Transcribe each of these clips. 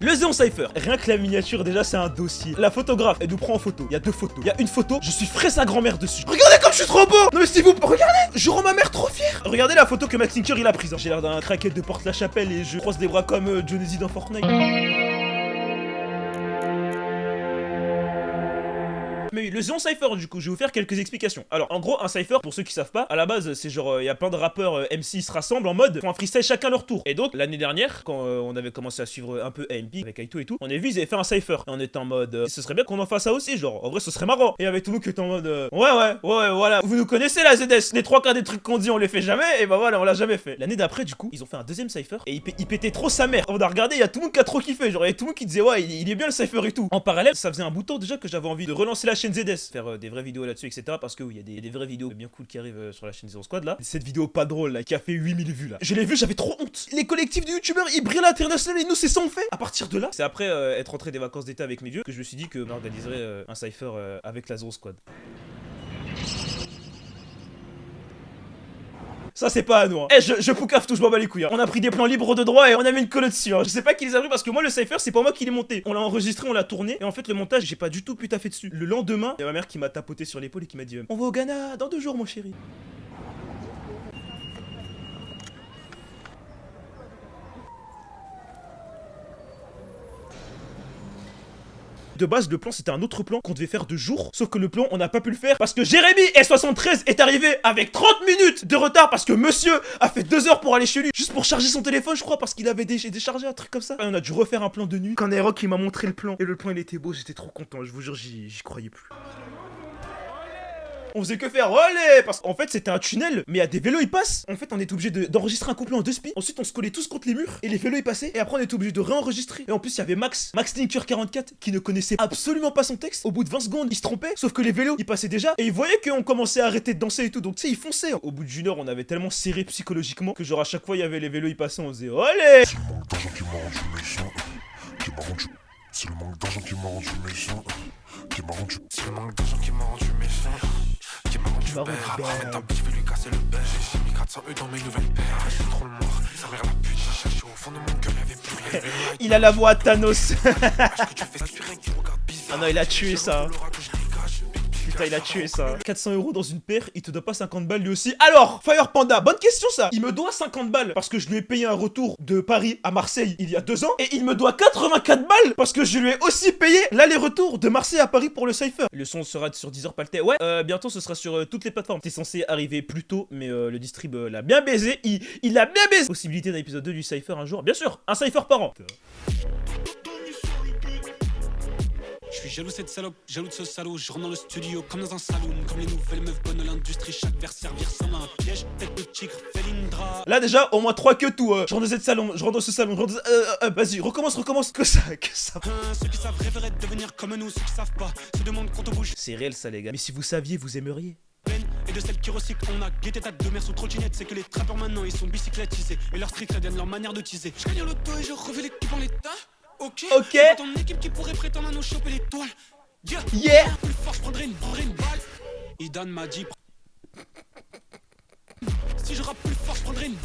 Le Xeon Cypher, rien que la miniature déjà c'est un dossier. La photographe, elle nous prend en photo. Il y a deux photos. Il y a une photo, je suis frais sa grand-mère dessus. Regardez comme je suis trop beau. Non mais s'il vous plaît, regardez, je rends ma mère trop fière. Regardez la photo que Max Tinker il a prise. J'ai l'air d'un craquette de Porte-la-Chapelle et je croise les bras comme Jonesy dans Fortnite. Mais oui, le Xeon Cypher, du coup, je vais vous faire quelques explications. Alors, en gros, un Cypher, pour ceux qui savent pas, à la base, c'est genre, il y a plein de rappeurs MC se rassemblent en mode, font un freestyle chacun leur tour. Et donc, l'année dernière, quand on avait commencé à suivre un peu AMP avec Aito et tout, on a vu, ils avaient fait un Cypher. Et on était en mode, ce serait bien qu'on en fasse ça aussi, genre, en vrai, ce serait marrant. Et avec tout le monde qui était en mode, ouais, voilà. Vous nous connaissez la ZS, les trois quarts des trucs qu'on dit, on les fait jamais, et bah voilà, on l'a jamais fait. L'année d'après, du coup, ils ont fait un deuxième Cypher, et il pétait trop sa mère. On a regardé, il y a tout le monde qui a trop kiffé, genre, il y a tout le monde qui disait, ouais, il est bien le Cypher et tout. En parallèle, ça faisait un bout de temps déjà que j'avais envie de relancer la chaîne ZS, faire des vraies vidéos là-dessus, etc. Parce que oui, il y a des vraies vidéos bien cool qui arrivent sur la chaîne Xeon Squad là. Cette vidéo pas drôle là, qui a fait 8000 vues là. Je l'ai vu, j'avais trop honte. Les collectifs de youtubeurs, ils brillent à l'international et nous, c'est ça on fait. À partir de là, c'est après être rentré des vacances d'été avec mes vieux que je me suis dit que on organiserait un cypher avec la Xeon Squad. Ça c'est pas à nous hein. Eh je poucave tout, je m'en bats les couilles hein. On a pris des plans libres de droit et on a mis une colle dessus hein. Je sais pas qui les a pris parce que moi le cypher c'est pas moi qui l'ai monté. On l'a enregistré, on l'a tourné et en fait le montage j'ai pas du tout pu taffer dessus. Le lendemain, il y a ma mère qui m'a tapoté sur l'épaule et qui m'a dit on va au Ghana dans 2 jours mon chéri. De base, le plan c'était un autre plan qu'on devait faire de jour. Sauf que le plan, on n'a pas pu le faire parce que Jérémy S73 est arrivé avec 30 minutes de retard parce que monsieur a fait 2 heures pour aller chez lui. Juste pour charger son téléphone, je crois, parce qu'il avait déchargé un truc comme ça. Et on a dû refaire un plan de nuit. Quand Aeroc il m'a montré le plan et le plan il était beau, j'étais trop content. Je vous jure, j'y croyais plus. On faisait que faire olé parce qu'en fait c'était un tunnel mais il y a des vélos ils passent. En fait on est obligé d'enregistrer un couplet en 2 speed. Ensuite on se collait tous contre les murs et les vélos ils passaient et après on était obligé de réenregistrer. Et en plus il y avait Max Tinker 44 qui ne connaissait absolument pas son texte. Au bout de 20 secondes il se trompait sauf que les vélos ils passaient déjà et ils voyaient qu'on commençait à arrêter de danser et tout donc tu sais ils fonçaient. Au bout d'une heure on avait tellement serré psychologiquement que genre à chaque fois il y avait les vélos ils passaient on faisait olé. C'est le manque d'argent qui m'a rendu méchant. C'est le manque d'argent qui m'a rendu méchant. Qui m'a rendu bête. Ramène ta bitch, je vais lui casser le bec. J'ai mis 400 E dans mes nouvelles paires. Je suis trop le mort, sa mère la pute. J'ai cherché au fond de mon cœur, y'avait plus rien. Il a la voix à Thanos. Ah non, il a tué ça. Putain, il a tué ça. 400 € dans une paire, il te doit pas 50 balles lui aussi. Alors, Fire Panda, bonne question ça. Il me doit 50 balles parce que je lui ai payé un retour de Paris à Marseille il y a 2 ans. Et il me doit 84 balles parce que je lui ai aussi payé l'aller-retour de Marseille à Paris pour le Cypher. Le son sera sur Deezer Paltais. Ouais, bientôt ce sera sur toutes les plateformes. C'est censé arriver plus tôt, mais le distrib l'a bien baisé. Il a bien baisé. Possibilité d'un épisode 2 du Cypher un jour. Bien sûr, un Cypher par an. Je suis jaloux cette salope, jaloux de ce salaud. Je rentre dans le studio comme dans un saloon. Comme les nouvelles meufs bonnes de l'industrie. Chaque vers servir sans un piège. Tête de tigre, Felindra. Là déjà, au moins 3 que tout. Je rentre dans cette salon, je rentre dans ce salon, je rentre dans... vas-y, recommence. Que ça. Ceux qui savent rêveraient de devenir comme nous. Ceux qui savent pas se demandent quand on bouge. C'est réel ça les gars. Mais si vous saviez, vous aimeriez. Et de celles qui recyclent, on a guetté ta de mère sous trottinette. C'est que les trappeurs maintenant ils sont bicyclettisés. Et leur street ça donne leur manière de teaser. Je gagne l'auto et je refais l'équipe en l'état. Ok. C'est pas ton équipe qui pourrait prétendre à nous choper l'étoile. Yeah. Plus fort, je prendrais une balle. Idan m'a dit. Si je rappe plus fort, je prendrais une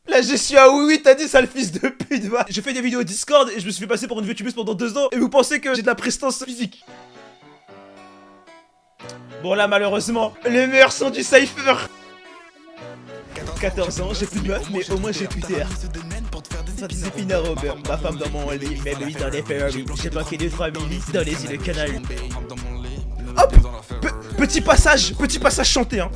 Là je suis à oui, t'as dit sale fils de pute va. Je fais des vidéos Discord et je me suis fait passer pour une VTubeuse pendant 2 ans. Et vous pensez que j'ai de la prestance physique? Bon là malheureusement, le meilleur son du Cypher. 14 ans, j'ai plus de meuf mais au moins j'ai Twitter. Ça disait Pina Robert, ma femme dans mon lit, même lui dans les Ferrari. J'ai manqué 2-3 minutes dans les îles Canaries. Hop, petit passage chanté hein.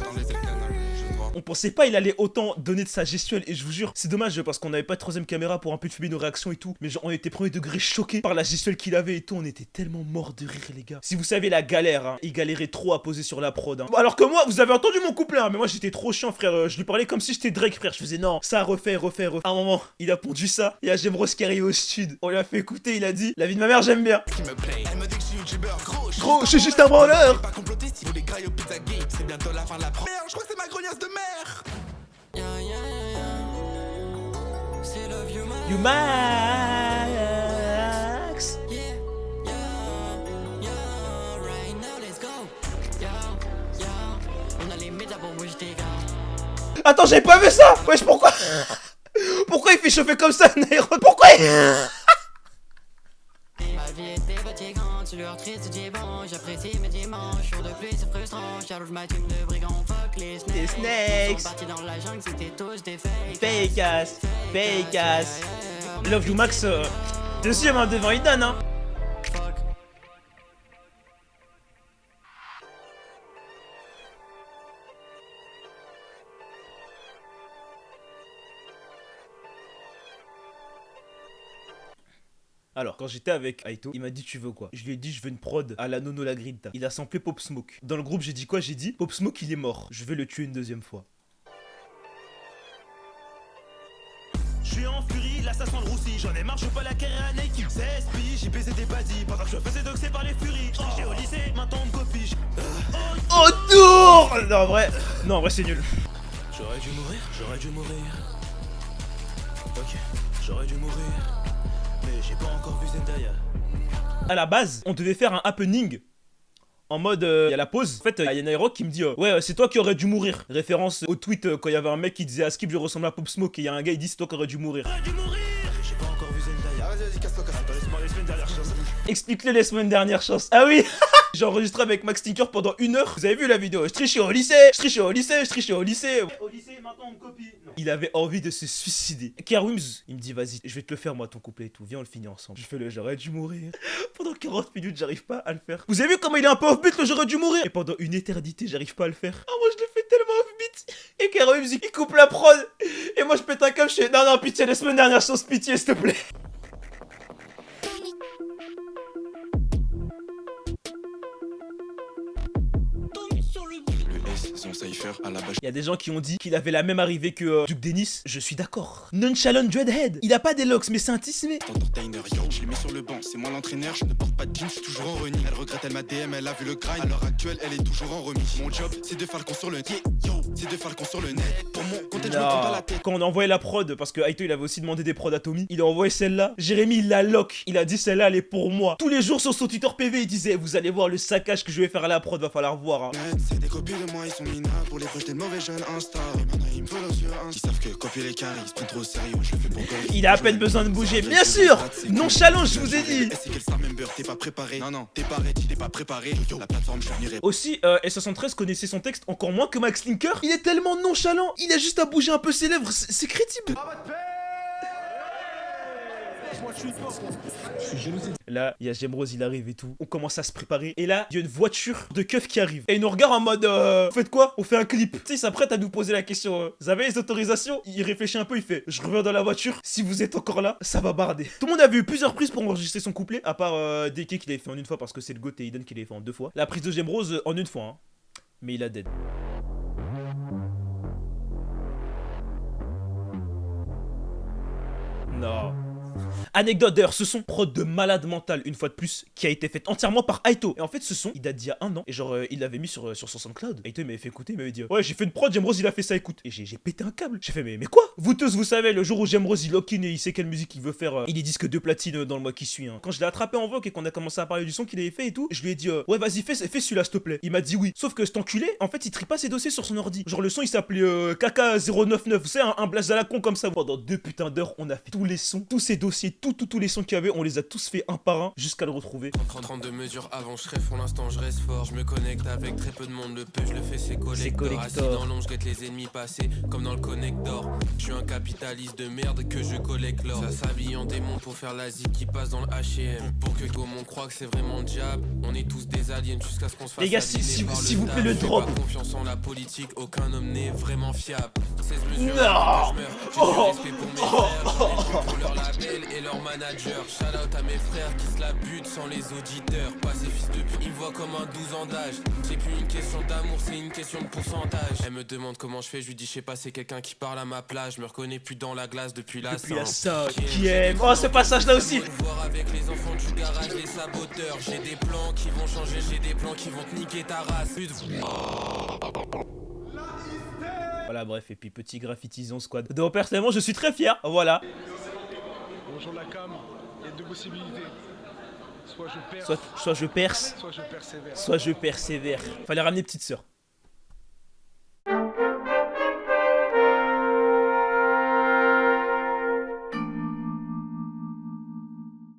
On pensait pas il allait autant donner de sa gestuelle et je vous jure, c'est dommage parce qu'on avait pas de 3ème caméra pour un peu filmer nos réactions et tout. Mais genre on était premier degré choqués par la gestuelle qu'il avait et tout, on était tellement morts de rire les gars. Si vous savez la galère, hein, il galérait trop à poser sur la prod. Hein. Alors que moi, vous avez entendu mon couplet, hein, mais moi j'étais trop chiant frère, je lui parlais comme si j'étais Drake frère, je faisais non, ça refait. À un moment, il a pondu ça, il y a Gemros qui arrive au stud. On lui a fait écouter, il a dit, la vie de ma mère j'aime bien. Gros, je suis juste un branleur. C'est bientôt la fin de la première, je crois que c'est ma grognasse de mère. You Max. Attends, j'avais pas vu ça. Wesh, pourquoi Pourquoi il fait chauffer comme ça, Nairo? Pourquoi il... Ma vie était fatigante, sur leur triste dis bon, j'apprécie mes dimanches, jour de pluie c'est frustrant, j'alloge ma team de brigands, fuck les snakes. Les snakes. Ils sont partis dans la jungle, c'était tous des fake. Fake ass, fake ass. Love you Max, deuxième hein, devant Idan hein. Fuck. Alors, quand j'étais avec Aito, il m'a dit tu veux quoi? Je lui ai dit je veux une prod à la Nono la Grinta. Il a samplé Pop Smoke. Dans le groupe, j'ai dit quoi? J'ai dit Pop Smoke il est mort. Je vais le tuer une deuxième fois. Je suis en furie, l'assassin le roussi. J'en ai marre, je veux pas la carrière à Nike. C'est SP, j'ai baisé des badis. Pendant que je me faisais doxer par les furies. J'étais au lycée, maintenant on me copie. Autour. Non en vrai c'est nul. J'aurais dû mourir, j'aurais dû mourir. Ok, j'aurais dû mourir. Mais j'ai pas encore vu Zendaya. À la base, on devait faire un happening. En mode, il y a la pause. En fait, il y a Nairo qui me dit ouais, c'est toi qui aurais dû mourir. Référence au tweet quand il y avait un mec qui disait à Skip, je ressemble à Pop Smoke. Et il y a un gars, il dit c'est toi qui aurais dû mourir. J'aurais dû mourir. J'ai pas encore vu Zendaya. Vas-y, casse-toi, casse-toi. Laisse-moi les semaines dernières chances. Explique-le les semaines dernières chances. Ah oui. J'ai enregistré avec Max Tinker pendant 1 heure. Vous avez vu la vidéo? Je trichais au lycée, je trichais au lycée, je trichais au lycée. Au lycée, maintenant on me copie. Non. Il avait envie de se suicider. Kerwims, il me dit vas-y, je vais te le faire moi ton couplet et tout. Viens on le finit ensemble. Je fais le j'aurais dû mourir. Pendant 40 minutes, j'arrive pas à le faire. Vous avez vu comment il est un peu off-beat le j'aurais dû mourir? Et pendant une éternité, j'arrive pas à le faire. Ah moi je le fais tellement off-beat. Et Kerwims, il coupe la prod. Et moi je pète un câble, je fais non pitié, les semaines dernières choses, pitié s'il te plaît. Son cypher à la base. Il y a des gens qui ont dit qu'il avait la même arrivée que Duke Dennis. Je suis d'accord. Nonchalant Dreadhead. Il a pas des locks, mais c'est un tismé. Entertainer, yo, je l'ai mis sur le banc, c'est moi l'entraîneur, je ne porte pas de jeans, je suis toujours en running. Elle regrette, elle m'a DM, elle a vu le grind. À l'heure actuelle, elle est toujours en remise. Mon job, c'est de falcon sur le net. Yo, c'est de falcon sur le net. Pour mon compte, je me prends pas la tête. Quand on a envoyé la prod, parce que Aito il avait aussi demandé des prods à Tommy, il a envoyé celle-là. Jérémy il la lock. Il a dit celle-là elle est pour moi. Tous les jours sur son Twitter PV il disait vous allez voir le saccage que je vais faire à la prod, va falloir voir. Hein. C'est des copies de moi, ils sont minables pour les projeter de mauvais jeunes Insta. Et maintenant ils me follow sur Insta. Ils savent que copier les carrés, ils se prennent trop au sérieux. Je le fais pour coller. Il a à peine besoin de bouger, bien sûr. Nonchalant, je vous ai dit. C'est quel star member, t'es pas préparé. Non, t'es pas ready, t'es pas préparé. La plateforme, je finirai. Aussi, S73 connaissait son texte encore moins que Max Linker. Il est tellement nonchalant, il a juste à bouger un peu ses lèvres, c'est crédible. Là, il y a Gemrose, il arrive et tout. On commence à se préparer. Et là, il y a une voiture de keuf qui arrive. Et il nous regarde en mode vous faites quoi? On fait un clip. Tu sais, il s'apprête à nous poser la question vous avez les autorisations? Il réfléchit un peu, il fait je reviens dans la voiture. Si vous êtes encore là, ça va barder. Tout le monde avait eu plusieurs prises pour enregistrer son couplet. À part DK qui l'avait fait en une fois parce que c'est le GOAT et Eden qui l'avait fait en 2 fois. La prise de Gemrose en une fois. Hein. Mais il a dead. Non. Anecdote d'ailleurs, ce son, prod de malade mental, une fois de plus, qui a été fait entièrement par Aito. Et en fait, ce son, il date d'il y a 1 an. Et genre, il l'avait mis sur son SoundCloud. Aito, il m'avait fait écouter, il m'avait dit ouais, j'ai fait une prod, Gemrose, il a fait ça, écoute. Et j'ai pété un câble. J'ai fait, mais quoi? Vous tous, vous savez, le jour où Gemrose, il lock-in et il sait quelle musique il veut faire, il est disque de platine dans le mois qui suit. Hein. Quand je l'ai attrapé en vogue et qu'on a commencé à parler du son qu'il avait fait et tout, je lui ai dit ouais, vas-y, fais celui-là, s'il te plaît. Il m'a dit oui. Sauf que cet enculé, en fait, il trie pas ses dossiers sur son ordi. Genre, le son, il s'appelait KK099. Vous savez, un blaze à la con comme ça. Pendant 2 putains d'heures, on a fait tous les sons, tous ces dossiers, tous les sons qu'il y avait, on les a tous fait un par un jusqu'à le retrouver. 32 mesures avant, je rêve pour l'instant, je reste fort. Je me connecte avec très peu de monde, le peu, je le fais, c'est collector. Assis dans l'ombre, je guette les ennemis passer comme dans le connector. Je suis un capitaliste de merde que je collecte l'or. Ça s'habille en démon pour faire la zik qui passe dans le H&M. Pour que Gaumont croit que c'est vraiment le diable. On est tous des aliens jusqu'à ce qu'on se fasse. Les gars, s'il vous plaît, le drop. Pas confiance en la politique, aucun homme n'est vraiment fiable. 16 mesures non. avant, je meurs. J'ai du respect pour mes frères, j'en ai plus pour leur label et leur manager. Shout out à mes frères qui se la butent sans les auditeurs. Pas ces fils de pute, ils me voient comme un 12 ans d'âge. C'est plus une question d'amour, c'est une question de pourcentage. Elle me demande comment je fais, je lui dis je sais pas, c'est quelqu'un qui parle à ma place. Je me reconnais plus dans la glace depuis la 5e. Oh, ce passage là aussi. Voir avec les enfants du garage, les saboteurs. J'ai des plans qui vont changer, j'ai des plans qui vont te niquer ta race. Voilà, bref, et puis petit graffiti Zone Squad. Donc personnellement, je suis très fier, voilà. Bonjour la cam, il y a 2 possibilités. Soit je perce, soit je perce, soit je persévère. soit je persévère. Fallait ramener petite sœur.